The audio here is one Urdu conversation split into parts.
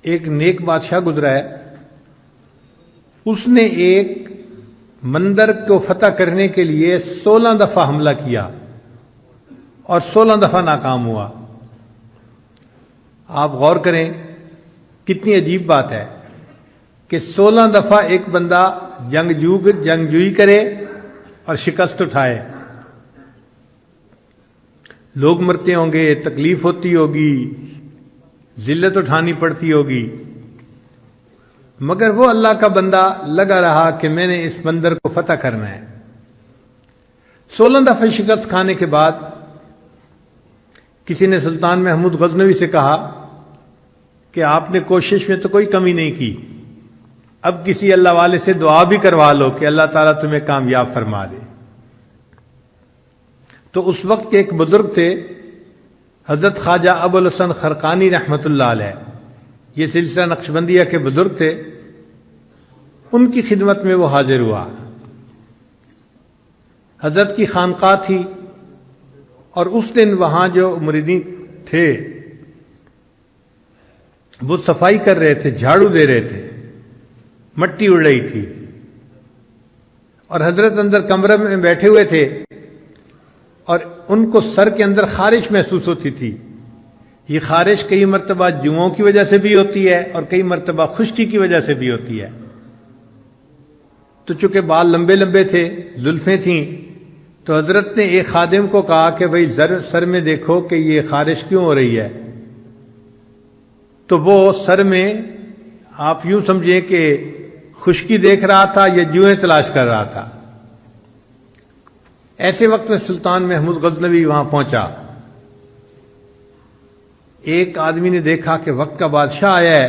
ایک نیک بادشاہ گزرا ہے، اس نے ایک مندر کو فتح کرنے کے لیے 16 دفعہ حملہ کیا اور 16 دفعہ ناکام ہوا۔ آپ غور کریں کتنی عجیب بات ہے کہ 16 دفعہ ایک بندہ جنگجوئی کرے اور شکست اٹھائے۔ لوگ مرتے ہوں گے، تکلیف ہوتی ہوگی، ذلت اٹھانی پڑتی ہوگی، مگر وہ اللہ کا بندہ لگا رہا کہ میں نے اس مندر کو فتح کرنا ہے۔ 16 دفعہ شکست کھانے کے بعد کسی نے سلطان محمود غزنوی سے کہا کہ آپ نے کوشش میں تو کوئی کمی نہیں کی، اب کسی اللہ والے سے دعا بھی کروا لو کہ اللہ تعالیٰ تمہیں کامیاب فرما دے۔ تو اس وقت کے ایک بزرگ تھے حضرت خواجہ ابوالحسن خرقانی رحمۃ اللہ علیہ، یہ سلسلہ نقشبندیہ کے بزرگ تھے، ان کی خدمت میں وہ حاضر ہوا۔ حضرت کی خانقاہ تھی اور اس دن وہاں جو مریدین تھے وہ صفائی کر رہے تھے، جھاڑو دے رہے تھے، مٹی اڑ رہی تھی، اور حضرت اندر کمرے میں بیٹھے ہوئے تھے اور ان کو سر کے اندر خارش محسوس ہوتی تھی۔ یہ خارش کئی مرتبہ جوؤں کی وجہ سے بھی ہوتی ہے اور کئی مرتبہ خشکی کی وجہ سے بھی ہوتی ہے۔ تو چونکہ بال لمبے لمبے تھے، زلفیں تھیں، تو حضرت نے ایک خادم کو کہا کہ بھئی سر میں دیکھو کہ یہ خارش کیوں ہو رہی ہے۔ تو وہ سر میں آپ یوں سمجھیں کہ خشکی دیکھ رہا تھا یا جوئیں تلاش کر رہا تھا۔ ایسے وقت میں سلطان محمود غزنوی وہاں پہنچا۔ ایک آدمی نے دیکھا کہ وقت کا بادشاہ آیا ہے،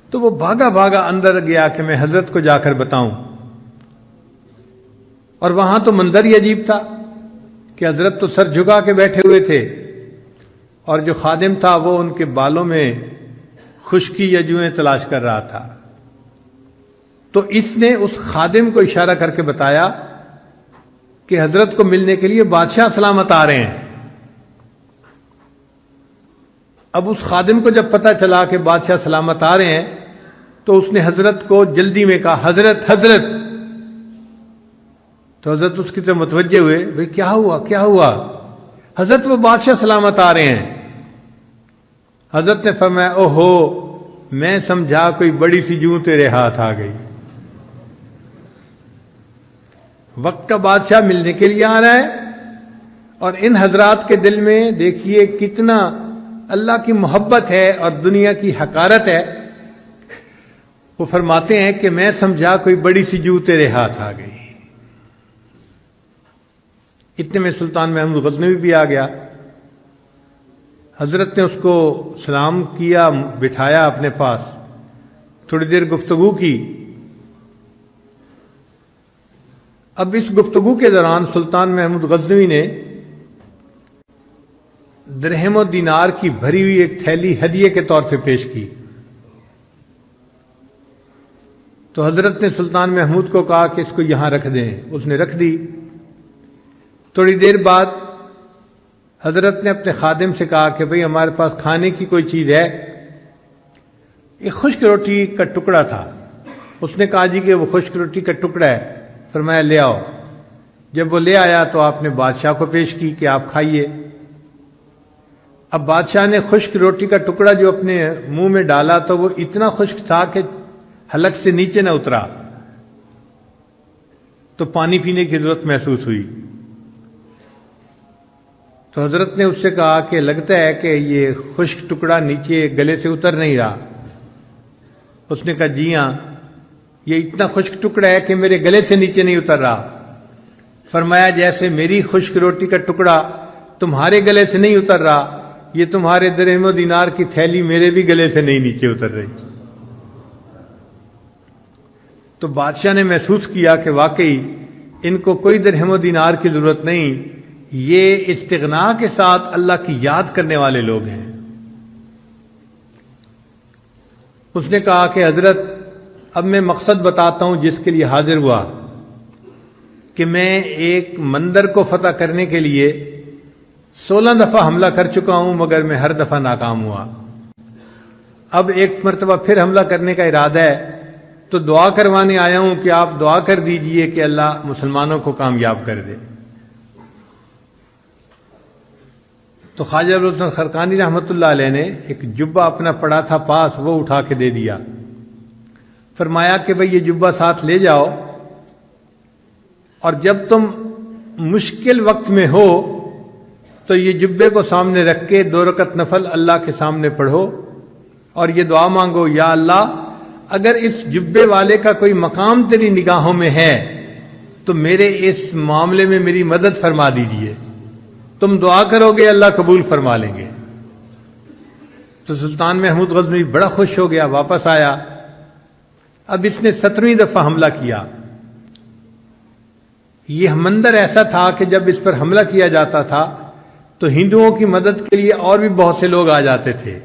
تو وہ بھاگا بھاگا اندر گیا کہ میں حضرت کو جا کر بتاؤں۔ اور وہاں تو منظر ہی عجیب تھا کہ حضرت تو سر جھکا کے بیٹھے ہوئے تھے اور جو خادم تھا وہ ان کے بالوں میں خشکی یا جوئیں تلاش کر رہا تھا۔ تو اس نے اس خادم کو اشارہ کر کے بتایا کہ حضرت کو ملنے کے لیے بادشاہ سلامت آ رہے ہیں۔ اب اس خادم کو جب پتہ چلا کہ بادشاہ سلامت آ رہے ہیں تو اس نے حضرت کو جلدی میں کہا حضرت حضرت۔ تو حضرت اس کی طرف متوجہ ہوئے، بھئی کیا ہوا کیا ہوا؟ حضرت وہ بادشاہ سلامت آ رہے ہیں۔ حضرت نے فرمایا اوہو، میں سمجھا کوئی بڑی سی جوں تیرے ہاتھ آ گئی۔ وقت کا بادشاہ ملنے کے لیے آ رہا ہے اور ان حضرات کے دل میں دیکھیے کتنا اللہ کی محبت ہے اور دنیا کی حقارت ہے۔ وہ فرماتے ہیں کہ میں سمجھا کوئی بڑی سی جو تیرے ہاتھ آ گئی۔ اتنے میں سلطان محمود غزنوی بھی آ گیا۔ حضرت نے اس کو سلام کیا، بٹھایا اپنے پاس، تھوڑی دیر گفتگو کی۔ اب اس گفتگو کے دوران سلطان محمود غزنوی نے درہم و دینار کی بھری ہوئی ایک تھیلی ہدیے کے طور پہ پیش کی۔ تو حضرت نے سلطان محمود کو کہا کہ اس کو یہاں رکھ دیں۔ اس نے رکھ دی۔ تھوڑی دیر بعد حضرت نے اپنے خادم سے کہا کہ بھئی ہمارے پاس کھانے کی کوئی چیز ہے؟ ایک خشک روٹی کا ٹکڑا تھا۔ اس نے کہا جی کہ وہ خشک روٹی کا ٹکڑا ہے۔ فرمایا لے آؤ۔ جب وہ لے آیا تو آپ نے بادشاہ کو پیش کی کہ آپ کھائیے۔ اب بادشاہ نے خشک روٹی کا ٹکڑا جو اپنے منہ میں ڈالا تو وہ اتنا خشک تھا کہ حلق سے نیچے نہ اترا، تو پانی پینے کی ضرورت محسوس ہوئی۔ تو حضرت نے اس سے کہا کہ لگتا ہے کہ یہ خشک ٹکڑا نیچے گلے سے اتر نہیں رہا۔ اس نے کہا جی ہاں، یہ اتنا خشک ٹکڑا ہے کہ میرے گلے سے نیچے نہیں اتر رہا۔ فرمایا جیسے میری خشک روٹی کا ٹکڑا تمہارے گلے سے نہیں اتر رہا، یہ تمہارے درہم و دینار کی تھیلی میرے بھی گلے سے نہیں نیچے اتر رہی۔ تو بادشاہ نے محسوس کیا کہ واقعی ان کو کوئی درہم و دینار کی ضرورت نہیں، یہ استغنا کے ساتھ اللہ کی یاد کرنے والے لوگ ہیں۔ اس نے کہا کہ حضرت اب میں مقصد بتاتا ہوں جس کے لیے حاضر ہوا، کہ میں ایک مندر کو فتح کرنے کے لیے 16 دفعہ حملہ کر چکا ہوں مگر میں ہر دفعہ ناکام ہوا۔ اب ایک مرتبہ پھر حملہ کرنے کا ارادہ ہے، تو دعا کروانے آیا ہوں کہ آپ دعا کر دیجئے کہ اللہ مسلمانوں کو کامیاب کر دے۔ تو خواجہ ابوالحسن خرقانی رحمۃ اللہ علیہ نے ایک جبہ اپنا پڑا تھا پاس، وہ اٹھا کے دے دیا، فرمایا کہ بھئی یہ جبہ ساتھ لے جاؤ، اور جب تم مشکل وقت میں ہو تو یہ جبے کو سامنے رکھ کے 2 رکعت نفل اللہ کے سامنے پڑھو اور یہ دعا مانگو، یا اللہ اگر اس جبے والے کا کوئی مقام تیری نگاہوں میں ہے تو میرے اس معاملے میں میری مدد فرما دیجئے۔ تم دعا کرو گے اللہ قبول فرما لیں گے۔ تو سلطان محمود غزنوی بڑا خوش ہو گیا، واپس آیا۔ اب اس نے 17ویں دفعہ حملہ کیا۔ یہ منظر ایسا تھا کہ جب اس پر حملہ کیا جاتا تھا تو ہندوؤں کی مدد کے لیے اور بھی بہت سے لوگ آ جاتے تھے،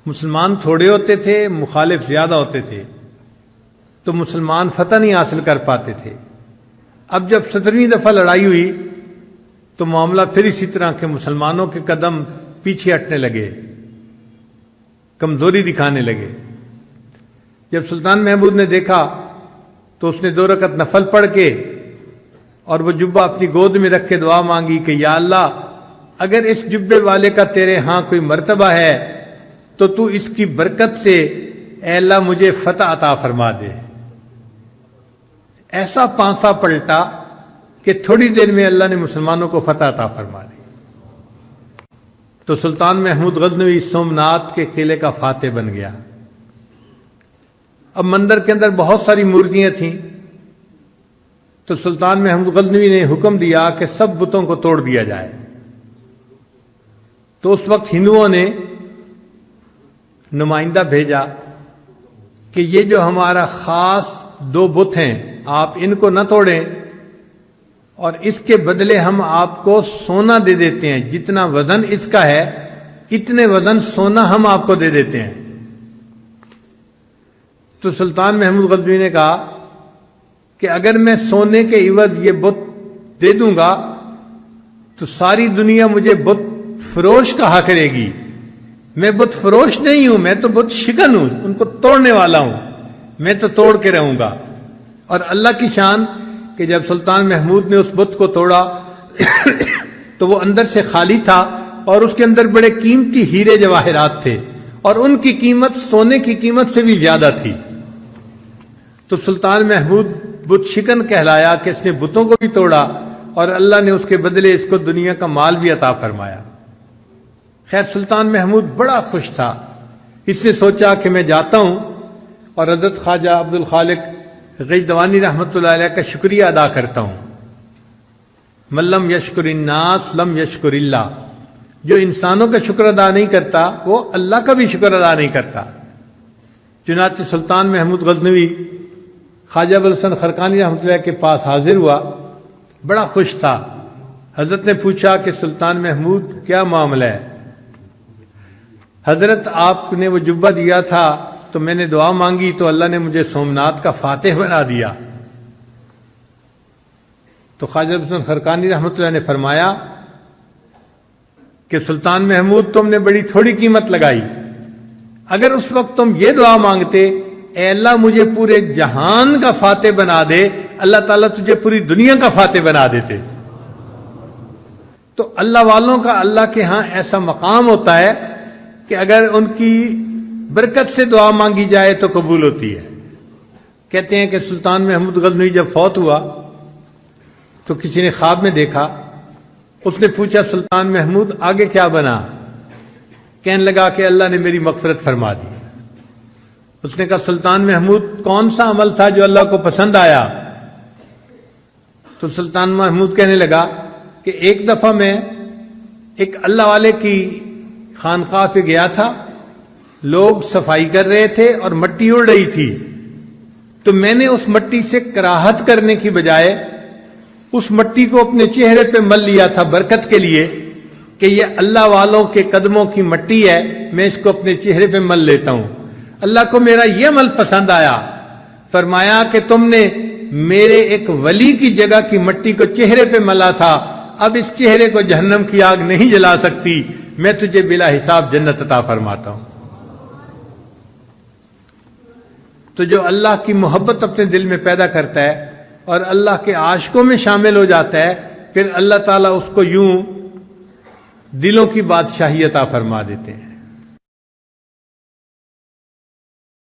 مسلمان تھوڑے ہوتے تھے، مخالف زیادہ ہوتے تھے، تو مسلمان فتح نہیں حاصل کر پاتے تھے۔ اب جب 17ویں دفعہ لڑائی ہوئی تو معاملہ پھر اسی طرح کے مسلمانوں کے قدم پیچھے ہٹنے لگے، کمزوری دکھانے لگے۔ جب سلطان محمود نے دیکھا تو اس نے 2 رکعت نفل پڑھ کے اور وہ جبہ اپنی گود میں رکھ کے دعا مانگی کہ یا اللہ اگر اس جبے والے کا تیرے ہاں کوئی مرتبہ ہے تو تو اس کی برکت سے اے اللہ مجھے فتح عطا فرما دے۔ ایسا پانسا پلٹا کہ تھوڑی دیر میں اللہ نے مسلمانوں کو فتح عطا فرما دی۔ تو سلطان محمود غزنوی سومنات کے قلعے کا فاتح بن گیا۔ اب مندر کے اندر بہت ساری مورتیاں تھیں، تو سلطان محمود غزنوی نے حکم دیا کہ سب بتوں کو توڑ دیا جائے۔ تو اس وقت ہندوؤں نے نمائندہ بھیجا کہ یہ جو ہمارا خاص 2 بت ہیں آپ ان کو نہ توڑیں، اور اس کے بدلے ہم آپ کو سونا دے دیتے ہیں، جتنا وزن اس کا ہے اتنے وزن سونا ہم آپ کو دے دیتے ہیں۔ تو سلطان محمود غزنوی نے کہا کہ اگر میں سونے کے عوض یہ بت دے دوں گا تو ساری دنیا مجھے بت فروش کہا کرے گی۔ میں بت فروش نہیں ہوں، میں تو بت شکن ہوں، ان کو توڑنے والا ہوں، میں تو توڑ کے رہوں گا۔ اور اللہ کی شان کہ جب سلطان محمود نے اس بت کو توڑا تو وہ اندر سے خالی تھا اور اس کے اندر بڑے قیمتی ہیرے جواہرات تھے، اور ان کی قیمت سونے کی قیمت سے بھی زیادہ تھی۔ تو سلطان محمود بت شکن کہلایا کہ اس نے بتوں کو بھی توڑا اور اللہ نے اس کے بدلے اس کو دنیا کا مال بھی عطا فرمایا۔ خیر سلطان محمود بڑا خوش تھا، اس نے سوچا کہ میں جاتا ہوں اور حضرت خواجہ عبد الخالق غیدوانی رحمۃ اللہ علیہ کا شکریہ ادا کرتا ہوں۔ من لم یشکر الناس لم یشکر اللہ، جو انسانوں کا شکر ادا نہیں کرتا وہ اللہ کا بھی شکر ادا نہیں کرتا۔ چنانچہ سلطان محمود غزنوی خواجہ ابوالحسن خرقانی رحمۃ اللہ کے پاس حاضر ہوا، بڑا خوش تھا۔ حضرت نے پوچھا کہ سلطان محمود کیا معاملہ ہے؟ حضرت آپ نے وہ جبہ دیا تھا تو میں نے دعا مانگی تو اللہ نے مجھے سومنات کا فاتح بنا دیا۔ تو خواجہ ابوالحسن خرقانی رحمۃ اللہ نے فرمایا کہ سلطان محمود تم نے بڑی تھوڑی قیمت لگائی، اگر اس وقت تم یہ دعا مانگتے اے اللہ مجھے پورے جہان کا فاتح بنا دے، اللہ تعالیٰ تجھے پوری دنیا کا فاتح بنا دیتے۔ تو اللہ والوں کا اللہ کے ہاں ایسا مقام ہوتا ہے کہ اگر ان کی برکت سے دعا مانگی جائے تو قبول ہوتی ہے۔ کہتے ہیں کہ سلطان محمود غزنوی جب فوت ہوا تو کسی نے خواب میں دیکھا، اس نے پوچھا سلطان محمود آگے کیا بنا؟ کہنے لگا کہ اللہ نے میری مغفرت فرما دی۔ اس نے کہا سلطان محمود کون سا عمل تھا جو اللہ کو پسند آیا؟ تو سلطان محمود کہنے لگا کہ ایک دفعہ میں ایک اللہ والے کی خانقاہ پہ گیا تھا، لوگ صفائی کر رہے تھے اور مٹی اڑ رہی تھی، تو میں نے اس مٹی سے کراہت کرنے کی بجائے اس مٹی کو اپنے چہرے پہ مل لیا تھا برکت کے لیے کہ یہ اللہ والوں کے قدموں کی مٹی ہے، میں اس کو اپنے چہرے پہ مل لیتا ہوں۔ اللہ کو میرا یہ عمل پسند آیا، فرمایا کہ تم نے میرے ایک ولی کی جگہ کی مٹی کو چہرے پہ ملا تھا، اب اس چہرے کو جہنم کی آگ نہیں جلا سکتی، میں تجھے بلا حساب جنت عطا فرماتا ہوں۔ تو جو اللہ کی محبت اپنے دل میں پیدا کرتا ہے اور اللہ کے عاشقوں میں شامل ہو جاتا ہے، پھر اللہ تعالیٰ اس کو یوں دلوں کی بادشاہی عطا فرما دیتے ہیں۔